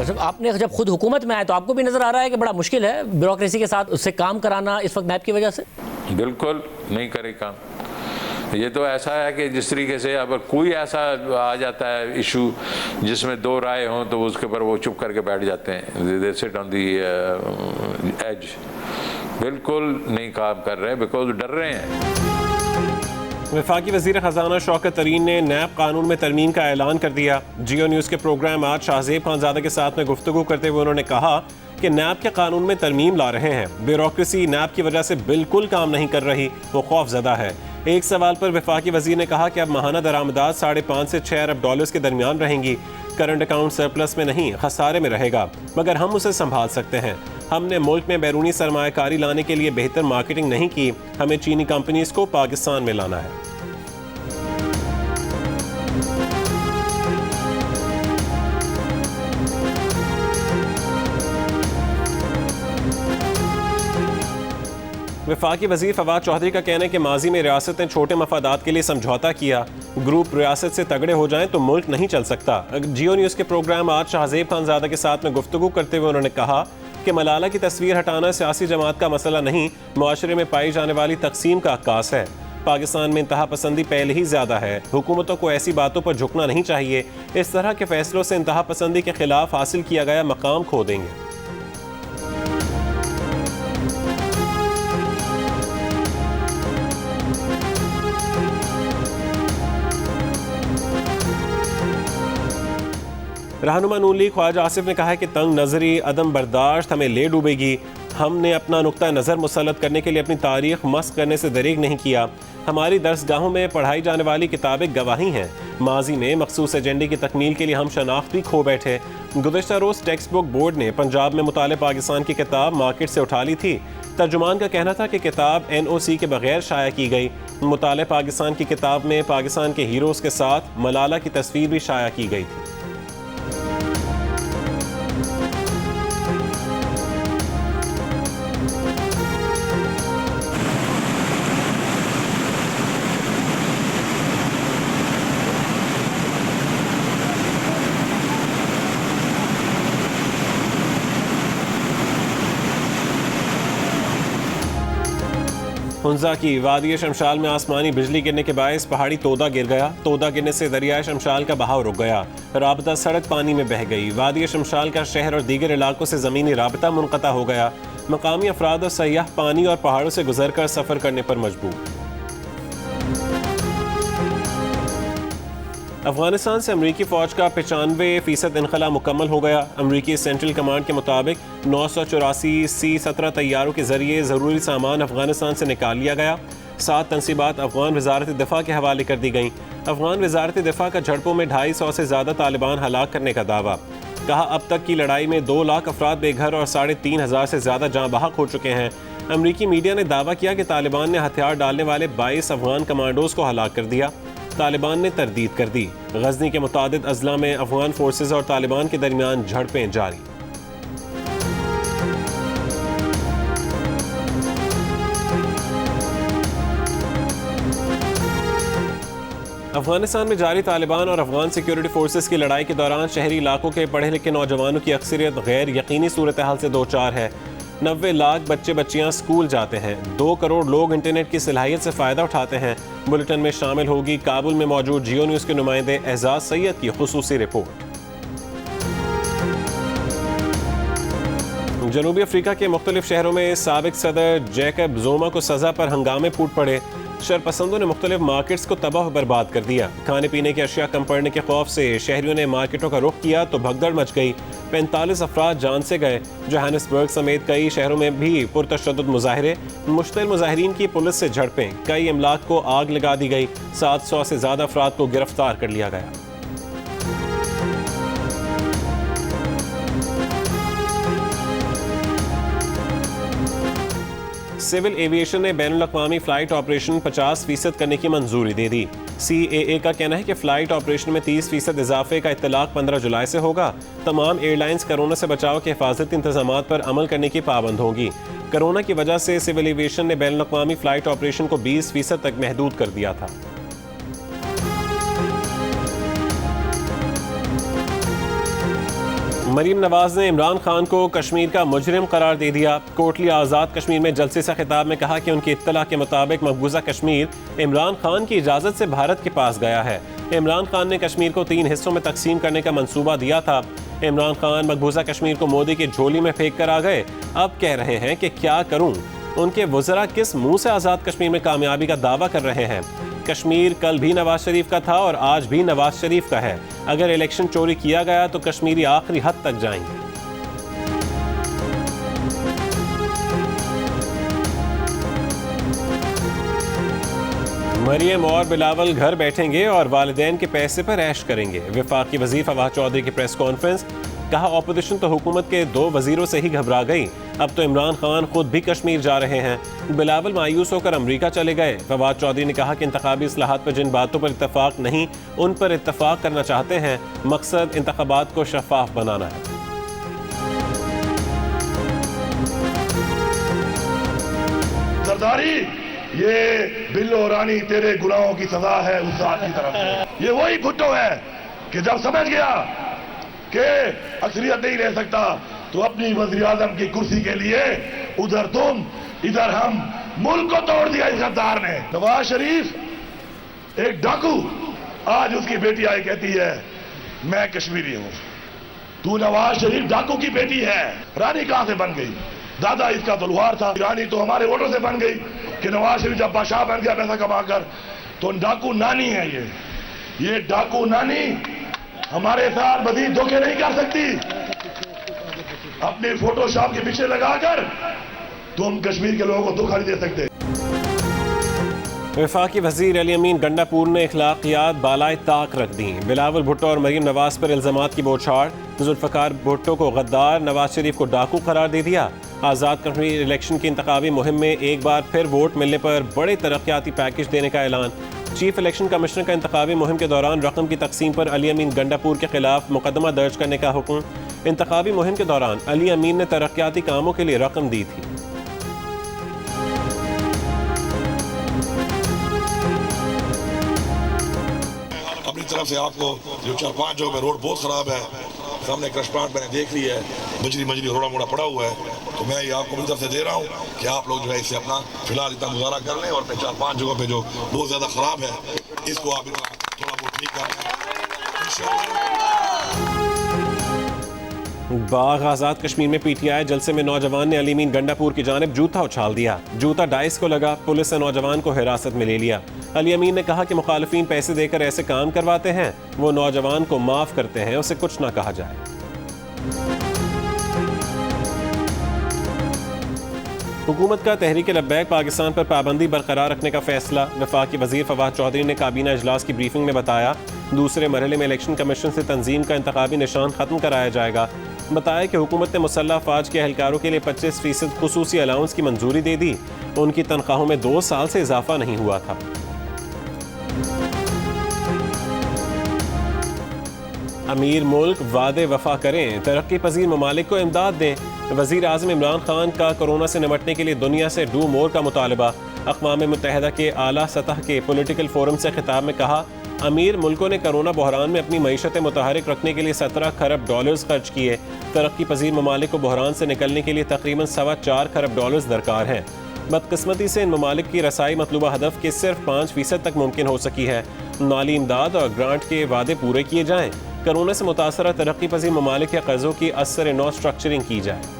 जब आपने जब खुद हुकूमत में आए तो आपको भी नज़र आ रहा है कि बड़ा मुश्किल है ब्यूरोक्रेसी के साथ उससे काम कराना इस वक्त नैब की वजह से? बिल्कुल नहीं करे काम। ये तो ऐसा है कि जिस तरीके से अगर कोई ऐसा आ जाता है इशू जिसमें दो राय हों तो उसके ऊपर वो चुप करके बैठ जाते हैं, they sit on the edge. बिल्कुल नहीं काम कर रहे बिकॉज डर रहे हैं। वफाकी वज़ीर ख़ज़ाना शौकत तरीन ने नैब कानून में तरमीम का ऐलान कर दिया। जियो न्यूज़ के प्रोग्राम आज शाहज़ेब खानज़ादा के साथ में गुफ्तगू करते हुए उन्होंने कहा कि नैब के कानून में तरमीम ला रहे हैं, ब्यूरोक्रेसी नैब की वजह से बिल्कुल काम नहीं कर रही, वो खौफज़दा है। एक सवाल पर वफाकी वज़ीर ने कहा कि अब माहाना दरामदात $5.5 से $6 अरब के दरमियान रहेंगी। करंट अकाउंट सरप्लस में नहीं, खसारे में रहेगा, मगर हम उसे संभाल सकते हैं। हमने मुल्क में बैरूनी सरमायाकारी लाने के लिए बेहतर मार्केटिंग नहीं की, हमें चीनी कंपनीज को पाकिस्तान में लाना है। वफाकी वज़ीर फवाद चौधरी का कहना है कि माजी में रियासत ने छोटे मफादात के लिए समझौता किया, ग्रुप रियासत से तगड़े हो जाएं तो मुल्क नहीं चल सकता। जियो न्यूज़ के प्रोग्राम आज शाहज़ेब खानज़ादा के साथ में गुफ्तगू करते हुए उन्होंने कहा कि मलाला की तस्वीर हटाना सियासी जमात का मसला नहीं, मुआशरे में पाई जाने वाली तकसीम का अक्कास है। पाकिस्तान में इंतहा पसंदी पहले ही ज़्यादा है, हुकूमतों को ऐसी बातों पर झुकना नहीं चाहिए। इस तरह के फैसलों से इंतहा पसंदी के खिलाफ हासिल किया गया मकाम खो देंगे। रहनुमा नून लीग ख्वाजा आसिफ ने कहा है कि तंग नजरी अदम बर्दाश्त हमें ले डूबेगी। हमने अपना नुक्ता नज़र मुसल्लत करने के लिए अपनी तारीख मस्क करने से दरेग नहीं किया। हमारी दरसगाहों में पढ़ाई जाने वाली किताबें गवाही हैं। माजी में मखसूस एजेंडे की तकमील के लिए हम शनाख्त भी खो बैठे। गुज़श्ता रोज़ टेक्स्ट बुक बोर्ड ने पंजाब में मुताले पाकिस्तान की किताब मार्केट से उठा ली थी। तर्जुमान का कहना था कि किताब NOC के बगैर शाया की गई। मुताले पाकिस्तान की किताब में पाकिस्तान के हीरोज़ के साथ मलाला की तस्वीर भी शाया की गई थी। हुंजा की वादी शमशाल में आसमानी बिजली गिरने के बायस पहाड़ी तोदा गिर गया। तोदा गिरने से दरिया शमशाल का बहाव रुक गया, राबता सड़क पानी में बह गई। वादी शमशाल का शहर और दीगर इलाकों से ज़मीनी राबता मुनक़ता हो गया। मकामी अफराद और सयाह पानी और पहाड़ों से गुजर कर सफ़र करने पर मजबूर। अफगानिस्तान से अमरीकी फ़ौज का 95% इनखला मुकम्मल हो गया। अमरीकी सेंट्रल कमांड के मुताबिक 984 C-17 तैयारों के जरिए ज़रूरी सामान अफगानिस्तान से निकाल लिया गया। 7 तनसीबात अफगान वज़ारत दिफ़ा के हवाले कर दी गईं। अफगान वज़ारत दिफ़ा का झड़पों में 250 से ज़्यादा तालिबान हलाक करने का दावा। कहा अब तक की लड़ाई में 2 लाख अफराद बेघर और 3,500 से ज़्यादा जाँ बहक हो चुके हैं। अमरीकी मीडिया ने दावा किया कि तालिबान ने हथियार डालने वाले 22 अफगान कमांडोज को हलाक कर दिया। तालिबान ने तरदीद कर दी। गजनी के मुतादिद अजला में अफगान फोर्सेज और तालिबान के दरमियान झड़पें जारी। अफगानिस्तान में जारी तालिबान और अफगान सिक्योरिटी फोर्सेस की लड़ाई के दौरान शहरी इलाकों के पढ़े लिखे नौजवानों की अक्सरियत गैर यकीनी सूरत हाल से दो चार है। 90 लाख बच्चे बच्चियां स्कूल जाते हैं। 2 करोड़ लोग इंटरनेट की सलाहियत से फ़ायदा उठाते हैं। बुलेटिन में शामिल होगी काबुल में मौजूद जियो न्यूज़ के नुमाइंदे एजाज सैयद की खुसूसी रिपोर्ट। जनूबी अफ्रीका के मुख्तलिफ शहरों में साबिक सदर जैकब ज़ुमा को सज़ा पर हंगामे फूट पड़े। शरपसंदों ने मुख्तलिफ मार्केट्स को तबाह बर्बाद कर दिया। खाने पीने की अशिया कम पड़ने के खौफ से शहरियों ने मार्केटों का रुख किया तो भगदड़ मच गई। 45 अफराद जान से गए। जोहानिसबर्ग समेत कई शहरों में भी पुरतशद्दुद मुजाहिरे। मुश्तिल मुजाहिरीन की पुलिस से झड़पें। कई इमलाक को आग लगा दी गई। 700 से ज़्यादा अफराद को गिरफ्तार कर लिया गया। सिविल एविएशन ने बैनुल-अक़वामी फ़्लाइट ऑपरेशन 50% करने की मंजूरी दे दी। CAA का कहना है कि फ़्लाइट ऑपरेशन में 30% इजाफे का इत्तलाक 15 जुलाई से होगा। तमाम एयरलाइंस कोरोना से बचाव के हिफाजती इंतजामात पर अमल करने की पाबंद होंगी। कोरोना की वजह से सिविल एविएशन ने बैनुल-अक़वामी फ़्लाइट ऑपरेशन को 20% तक महदूद कर दिया था। मरीम नवाज ने इमरान खान को कश्मीर का मुजरिम करार दे दिया। कोटली आज़ाद कश्मीर में जलसे से खिताब में कहा कि उनकी इत्तला के मुताबिक मकबूजा कश्मीर इमरान खान की इजाज़त से भारत के पास गया है। इमरान खान ने कश्मीर को 3 हिस्सों में तकसीम करने का मंसूबा दिया था। इमरान खान मकबूजा कश्मीर को मोदी की झोली में फेंक कर आ गए। अब कह रहे हैं कि क्या करूं। उनके वज़रा किस मुंह से आज़ाद कश्मीर में कामयाबी का दावा कर रहे हैं। कश्मीर कल भी नवाज शरीफ का था और आज भी नवाज शरीफ का है। अगर इलेक्शन चोरी किया गया तो कश्मीरी आखिरी हद तक जाएंगे। मरियम और बिलावल घर बैठेंगे और वालिदैन के पैसे पर ऐश करेंगे। वफाकी वजीर फवाद चौधरी की प्रेस कॉन्फ्रेंस। कहा ऑपोजिशन तो हुकूमत के 2 वजीरों से ही घबरा गई, अब तो इमरान खान खुद भी कश्मीर जा रहे हैं। बिलावल मायूस होकर अमरीका चले गए। फवाद चौधरी ने कहा कि इंतखाबी इस्लाहात पर जिन बातों पर इत्तफाक नहीं उन पर इत्तफाक करना चाहते हैं। मकसद इंतखाबात को शफाफ बनाना है। सरदारी, ये बिल्लो रानी तेरे गुनाहों की सजा है उस जात की तरफ से। ये वही भुट्टो है कि जब समझ गया कि अक्सरियत नहीं रह सकता तो अपनी वज़ीर आज़म की कुर्सी के लिए उधर तुम इधर हम, मुल्क को तोड़ दिया इस गद्दार ने। नवाज शरीफ एक डाकू, आज उसकी बेटी आई कहती है मैं कश्मीरी हूं। तू नवाज शरीफ डाकू की बेटी है। रानी कहां से बन गई? दादा इसका तो लुहार था। रानी तो हमारे वोटों से बन गई कि नवाज शरीफ जब बादशाह बन गया पैसा कमाकर, तो डाकू नानी है ये डाकू नानी हमारे साथ मजीद धोखे नहीं कर सकती। अपने फोटोशॉप के पीछे लगाकर तुम कश्मीर के लोगों को धोखा नहीं दे सकते। वफाकी वजीर अली अमीन गंडापुर ने इखलाकियात बालाए ताक रख दी। बिलावल भुट्टो और मरीम नवाज पर इल्जामात की बौछार। जुल्फकार भुट्टो को गद्दार, नवाज शरीफ को डाकू करार दे दिया। आज़ाद कश्मीर इलेक्शन की इंतखाबी मुहिम में एक बार फिर वोट मिलने पर बड़े तरक्याती पैकेज देने का ऐलान। चीफ इलेक्शन कमिश्नर का इंतखाबी मुहिम के दौरान रकम की तकसीम पर अली अमीन गंडापुर के खिलाफ मुकदमा दर्ज करने का हुक्म। इंतखाबी मुहिम के दौरान अली अमीन ने तरक्याती कामों के लिए रकम दी थी। अपनी तरफ से आपको जो 4-5 जगह में रोड बहुत खराब है, सामने क्रश प्लांट मैंने देख ली है, मजरी रोड़ा मोड़ा पड़ा हुआ है, तो मैं ये आपको अपनी तरफ से दे रहा हूँ कि आप लोग जो है इससे अपना फिलहाल इतना गुजारा कर लें और 4-5 जगह पे जो बहुत ज्यादा खराब है इसको आप थोड़ा बहुत ठीक कर लें। बाग आज़ाद कश्मीर में पीटीआई जलसे में नौजवान ने अली अमीन गंडापुर की जानिब जूता उछाल दिया। जूता डाइस को लगा, पुलिस ने नौजवान को हिरासत में ले लिया। अली अमीन ने कहा कि मुखालिफिन पैसे देकर ऐसे काम करवाते हैं, वो नौजवान को माफ करते हैं, उसे कुछ ना कहा जाए। हुकूमत का तहरीक लब्बैक पाकिस्तान पर पाबंदी बरकरार रखने का फैसला। वफाकी वजीर फवाद चौधरी ने काबीना इजलास की ब्रीफिंग में बताया दूसरे मरहले में इलेक्शन कमीशन से तंजीम का इंतखाबी निशान खत्म कराया जाएगा। बताया कि हुकूमत ने मुसल्लह फ़ौज के एहलकारों के लिए 25% खुसूसी अलाउंस की मंजूरी दे दी। उनकी तनख्वाहों में 2 साल से इजाफा नहीं हुआ था। अमीर मुल्क वादे वफा करें, तरक्की पजीर ममालिक को इमदाद दें। वज़ीर आज़म इमरान खान का कोरोना से निपटने के लिए दुनिया से डू मोर का मुतालबा। अक़वाम मुत्तहिदा के आला सतह के पॉलिटिकल फोरम से खिताब में कहा अमीर मुल्कों ने कोरोना बहरान में अपनी मईशत मुतहरिक रखने के लिए $17 खरब खर्च किए। तरक्की पजीर ममालिक को बहरान से निकलने के लिए तकरीबन $4.25 खरब दरकार हैं। बदकिस्मती से इन ममालिक की रसाई मतलूबा हदफ के सिर्फ 5% तक मुमकिन हो सकी है। माली इमदाद और ग्रांट के वादे पूरे किए जाएँ। कोरोना से मुतासरा तरक्की पजीर ममालिक के कर्जों की असर नौ स्ट्रक्चरिंग की जाए।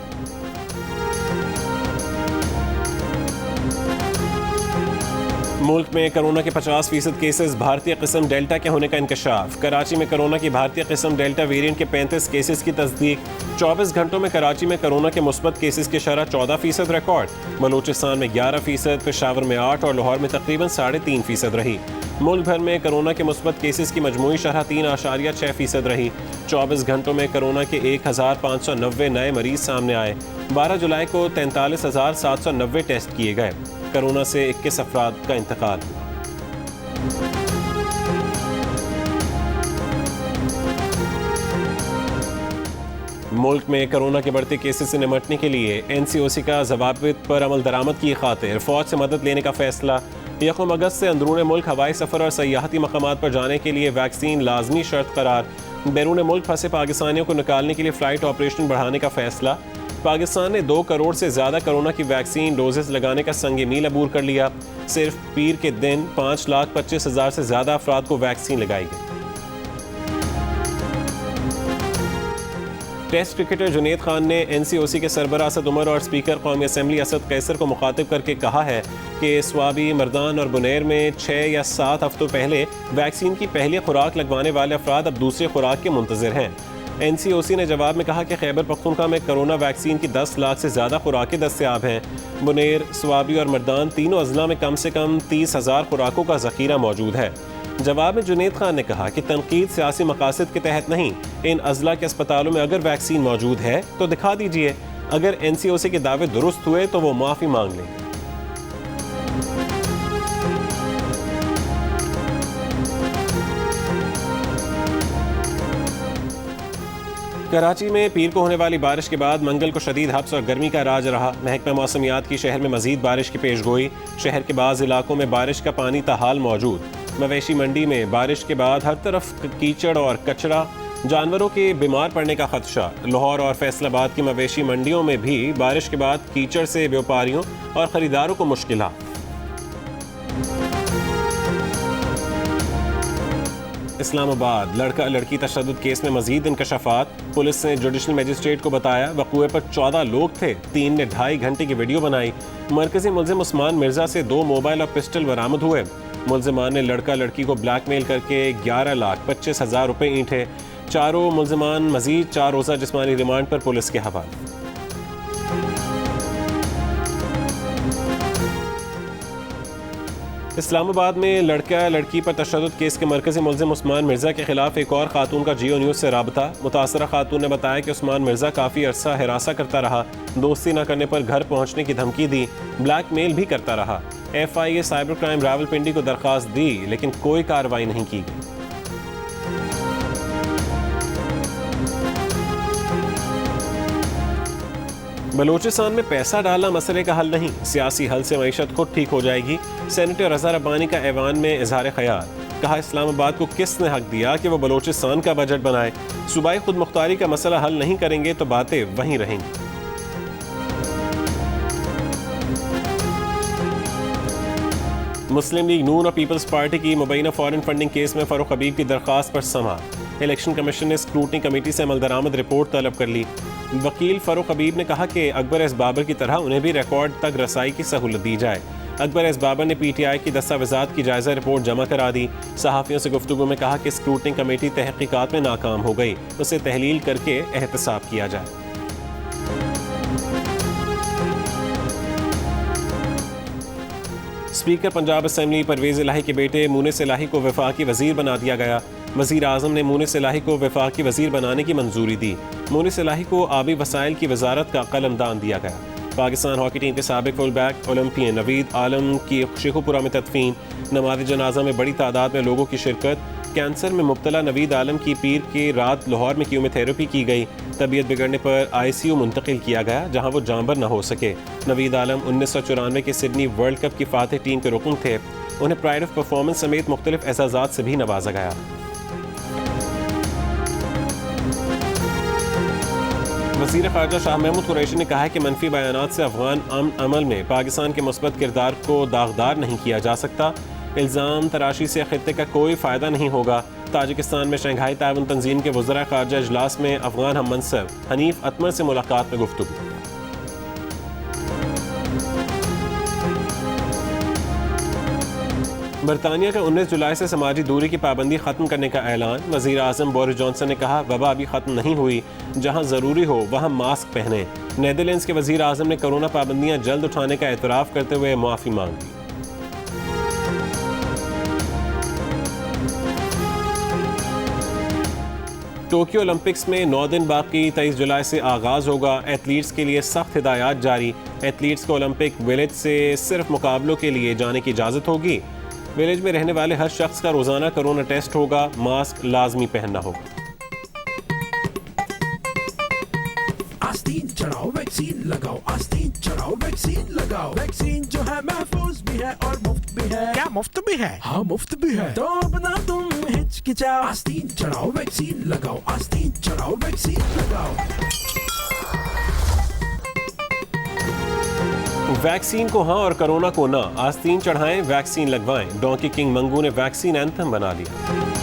मुल्क में कोरोना के 50% केसेस भारतीय किस्म डेल्टा के होने का इंकशाफ। कराची में कोरोना की भारतीय किस्म डेल्टा वेरिएंट के 35 केसेस की तस्दीक। 24 घंटों में कराची में कोरोना के मुस्बत केसेस की शरह 14% रिकॉर्ड। बलूचिस्तान में 11%, पेशावर में 8 और लाहौर में तकरीबन 3.5% रही। मुल्क भर में कोरोना के मुस्बत केसेस की मजमूई शरह 3.6% रही। 24 घंटों में कोरोना के 1590 नए मरीज सामने आए। 12 जुलाई को 43,790 टेस्ट किए गए। कोरोना से 21 अफराद का इंतकाल हुआ। मुल्क में कोरोना के बढ़ते केसेस से निपटने के लिए NCOC का ज़वाबित पर अमल दरामद की खातिर फ़ौज से मदद लेने का फैसला। 1 अगस्त से अंदरून मुल्क हवाई सफ़र और सयाहती मकामात पर जाने के लिए वैक्सीन लाजमी शर्त करार। बैरून मुल्क फंसे पाकिस्तानियों को निकालने के लिए फ़्लाइट ऑपरेशन बढ़ाने का फैसला। पाकिस्तान ने 2 करोड़ से ज़्यादा कोरोना की वैक्सीन डोजेस लगाने का संग मील अबूर कर लिया। सिर्फ पीर के दिन 5,25,000 से ज़्यादा अफराद को वैक्सीन लगाई गई। टेस्ट क्रिकेटर जुनेद खान ने NCOC के सरबराह असद उमर और स्पीकर कौमी असम्बली असद कैसर को मुखातिब करके कहा है कि स्वाबी, मर्दान और बुनेर में 6 या 7 हफ्तों पहले वैक्सीन की पहली खुराक लगवाने वाले अफराद अब दूसरी खुराक के मुंतज़िर हैं। NCOC ने जवाब में कहा कि खैबर पख्तूनख्वा में कोरोना वैक्सीन की 10 लाख से ज़्यादा खुराकें दस्तयाब हैं। बुनेर, स्वाबी और मर्दान तीनों अजला में कम से कम 30,000 खुराकों का ज़ख़ीरा मौजूद है। जवाब में जुनेद खान ने कहा कि तनकीद सियासी मकासद के तहत नहीं, इन अजला के अस्पतालों में अगर वैक्सीन मौजूद है तो दिखा दीजिए। अगर NCOC के दावे दुरुस्त हुए तो वो माफ़ी मांग लेंगे। कराची में पीर को होने वाली बारिश के बाद मंगल को शदीद हब्स और गर्मी का राज रहा। महकमा मौसमियात की शहर में मजीद बारिश की पेशगोई। शहर के बाज़ इलाकों में बारिश का पानी ताहाल मौजूद। मवेशी मंडी में बारिश के बाद हर तरफ कीचड़ और कचरा, जानवरों के बीमार पड़ने का खदशा। लाहौर और फैसलाबाद की मवेशी मंडियों में भी बारिश के बाद कीचड़ से व्यापारियों और ख़रीदारों को मुश्किलात। इस्लामाबाद लड़का लड़की तशद्दुद केस में मजीद इंकशाफात। पुलिस ने जुडिशल मजिस्ट्रेट को बताया वक़ूए पर 14 लोग थे। 3 ने 2.5 घंटे की वीडियो बनाई। मरकजी मुल्ज़िम उस्मान मिर्ज़ा से 2 मोबाइल और पिस्टल बरामद हुए। मुल्ज़िमान ने लड़का लड़की को ब्लैकमेल करके 11,25,000 रुपये ईंटे। चारों मुल्ज़िमान मजीद 4 रोज़ा जिस्मानी रिमांड पर पुलिस के हवाले। इस्लामाबाद में लड़का लड़की पर तशद्दुद केस के मरकजी मुल्ज़िम उस्मान मिर्ज़ा के खिलाफ एक और खातून का जियो न्यूज़ से राबता। मुतासरा खातून ने बताया कि उस्मान मिर्ज़ा काफ़ी अरसा हिरासा करता रहा, दोस्ती न करने पर घर पहुँचने की धमकी दी, ब्लैकमेल भी करता रहा। FIA साइबर क्राइम रावलपिंडी को दरख्वास्त दी लेकिन कोई कार्रवाई नहीं की गई। बलूचिस्तान में पैसा डालना मसले का हल नहीं, सियासी हल से मईशत खुद ठीक हो जाएगी। सेनेटर अज़हर अब्बानी का ऐवान में इजहार ख्याल। कहा इस्लामाबाद को किसने हक दिया कि वो बलूचिस्तान का बजट बनाए। सूबाई खुद मुख्तारी का मसला हल नहीं करेंगे तो बातें वहीं रहेंगी। मुस्लिम लीग नून और पीपल्स पार्टी की मुबैना फॉरेन फंडिंग केस में फ़ारूक हबीब की दरख्वास्त पर समाअत। इलेक्शन कमीशन ने स्क्रूटनी कमेटी से अमल दरामद रिपोर्ट तलब कर ली। वकील फ़ारूक हबीब ने कहा कि अकबर एस बाबर की तरह उन्हें भी रिकॉर्ड तक रसाई की सहूलत दी जाए। अकबर एस बाबर ने PTI की दस्तावेज़ात की जायज़ा रिपोर्ट जमा करा दी। सहाफ़ियों से गुफ्तगू में कहा कि स्क्रूटनी कमेटी तहक़ीक़ात में नाकाम हो गई, उसे तहलील करके एहतसाब किया जाए। स्पीकर पंजाब असम्बली परवेज़ इलाही के बेटे मुनिस इलाही को वफाकी वज़ीर बना दिया गया। वज़ीर आज़म ने मुनिस इलाही को वफाकी वज़ीर बनाने की मंजूरी दी। मुनिस इलाही को आबी वसाइल की वजारत का कलमदान दिया गया। पाकिस्तान हॉकी टीम के साबिक फुल बैक ओलंपियन नवीद आलम की शेखुपुरा में तदफीन। नमाज़ जनाजा में बड़ी तादाद में लोगों की शिरकत। कैंसर में मुब्तला नवीद आलम की पीर की रात लाहौर में कीमोथेरेपी की गई। तबीयत बिगड़ने पर ICU मुंतकिल किया गया जहां वो जानबर न हो सके। नवीद आलम 1994 के सिडनी वर्ल्ड कप की फातिह टीम के रुकन थे। उन्हें प्राइड ऑफ परफॉर्मेंस समेत मुख्तलिफ एजाज़ात से भी नवाजा गया। वज़ीर ख़ारजा शाह महमूद कुरैशी ने कहा है कि मनफी बयानात से अफगान अमल में पाकिस्तान के मुस्बत किरदार को दागदार नहीं किया जा सकता। इल्ज़ाम तराशी से खित्ते का कोई फ़ायदा नहीं होगा। ताजिकिस्तान में शंघाई ताउन तंजीम के वज़रा ख़ारजा इजलास में अफगान हम मनसब हनीफ अतमर से मुलाकात में गुफ्तगू। बरतानिया का 19 जुलाई से समाजी दूरी की पाबंदी ख़त्म करने का ऐलान। वज़ीर आज़म बोरिस जॉनसन ने कहा वबा अभी ख़त्म नहीं हुई, जहां ज़रूरी हो वहां मास्क पहने। नीदरलैंड्स के वज़ीर आज़म ने कोरोना पाबंदियां जल्द उठाने का एतराफ़ करते हुए माफ़ी मांग दी। टोक्यो ओलंपिक्स में 9 दिन बाकी 23 जुलाई से आगाज़ होगा। एथलीट्स के लिए सख्त हिदायत जारी। एथलीट्स को ओलंपिक विलेज से सिर्फ मुकाबलों के लिए जाने की इजाज़त होगी। विलेज में रहने वाले हर शख्स का रोज़ाना कोरोना टेस्ट होगा। मास्क लाजमी पहनना होगा। चढ़ाओ वैक्सीन लगाओ, आस्तीन चढ़ाओ वैक्सीन लगाओ। वैक्सीन जो है महफूज भी है और मुफ्त भी है। क्या मुफ्त भी है? हाँ मुफ्त भी है। तो अब ना तुम हिचकिचाओ, आस्तीन चढ़ाओ वैक्सीन लगाओ, आस्तीन चढ़ाओ वैक्सीन लगाओ। वैक्सीन को हाँ और कोरोना को ना, आस्तीन चढ़ाएं, वैक्सीन लगवाएं। डोंकी किंग मंगू ने वैक्सीन एंथम बना लिया।